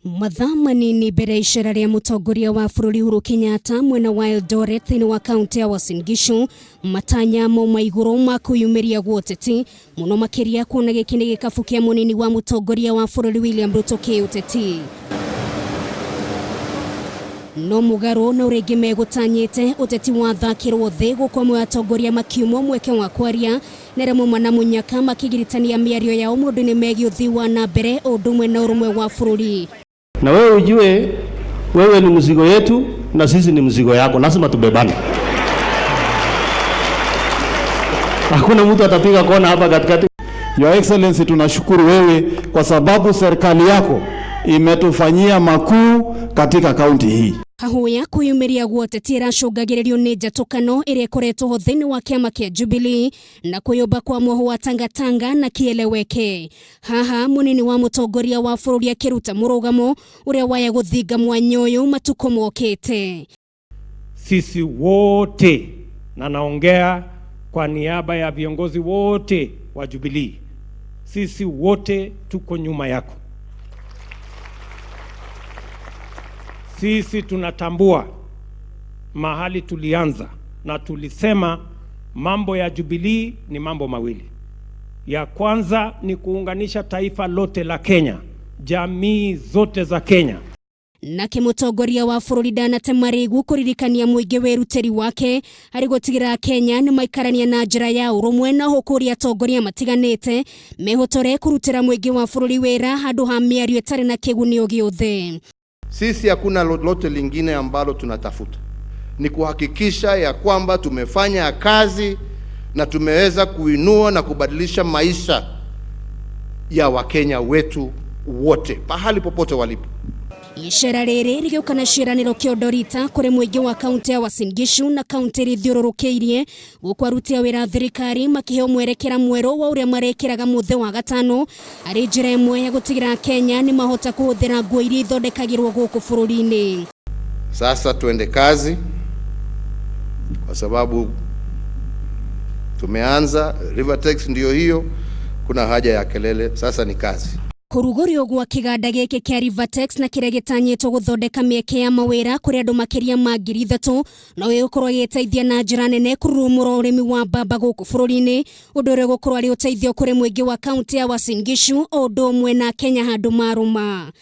Mathaa manini mbere iceera ria mutongoria wa bururi Uhuru Kenyatta mwena wa Eldoret thini wa kaunti ya Uasin Gishu matanya mauma iguru ma kuiyumiria gwa Uteti muno makiria kuona giki ni gikabu kia munini wa mutongoria wa bururi William Ruto Uteti. No mugaru na uringi megutanyite Uteti wathakirwo thi gukwamwe atongoria makiumo mweke wa kwaria neremo mana munyaka makigiritania miario yao mundu-ini megi uthii wa na mbere undumwe na urumwe wa bururi. Na wewe ujue wewe ni mzigo yetu na sisi ni mzigo yako, lazima tubebane. Hakuna mtu atapiga kona hapa katikati. Your Excellency, tunashukuru wewe kwa sababu serikali yako imetufanyia makuu katika kaunti hii. Hahuya kuiyumiria gwa Uteti iracungagiririo ni njatũkano iria ikoretwo ho thĩinĩ wa kĩama kĩa Jubilee na kũyũmba kwa mwoho wa tangatanga na kieleweke. Haha munini wa mutongoria wa bururi akiruta mũrũgamo uria waya gũthinga mwanya ũyũ matukũ mokĩte. Sisi wote, na naongea kwa niaba ya viongozi wote wa Jubilee, sisi wote tuko nyuma yako. Sisi tunatambua mahali tulianza na tulisema mambo ya Jubilee ni mambo mawili. Ya kwanza ni kuunganisha taifa lote la Kenya, jamii zote za Kenya. Na mutongoria wa bururi ndanatemarigu kuririkania muingi weruteri wake hari gutigira Kenya ni maikarania na njira ya urumwe na hukuria atongoria matiganite mehotore kurutira muingi wa bururi wira handu ha miario itari na kigunio giothe. Sisi hakuna lolote lingine ambalo tunatafuta, ni kuhakikisha ya kwamba tumefanya kazi na tumeweza kuinua na kubadilisha maisha ya Wakenya wetu wote pahali popote walipo. Iceera riri rigiukana ciiraniro kia Eldoret kuri muingi wa kaunti ya Uasin Gishu na kaunti rithiururukiirie gukwarutia wira thirikari makiheo mwerekera mweru wa uria marekiraga muthe wa gatano ari njira imwe ya gutigira Kenya ni mahota kuhuthira nguo iria ithondekagirwo guku bururi-ini. Sasa tuende kazi kwa sababu tumeanza. Rivatex ndio hiyo, kuna haja ya kelele, sasa ni kazi. Kurugorio gwa kiganda giki kia Rivatex na kiria gitanyitwo guthondeka mieke ya mawira kuri andu makiria ma 3,000 no gukorwo giteithia na njira nene kurumura urimi wa mbamba guku bururi-ini undu uria gukorwo ari uteithio kuri muingi wa kaunti ya Uasin Gishu o ũndũ ũmwe na Kenya handu maruma.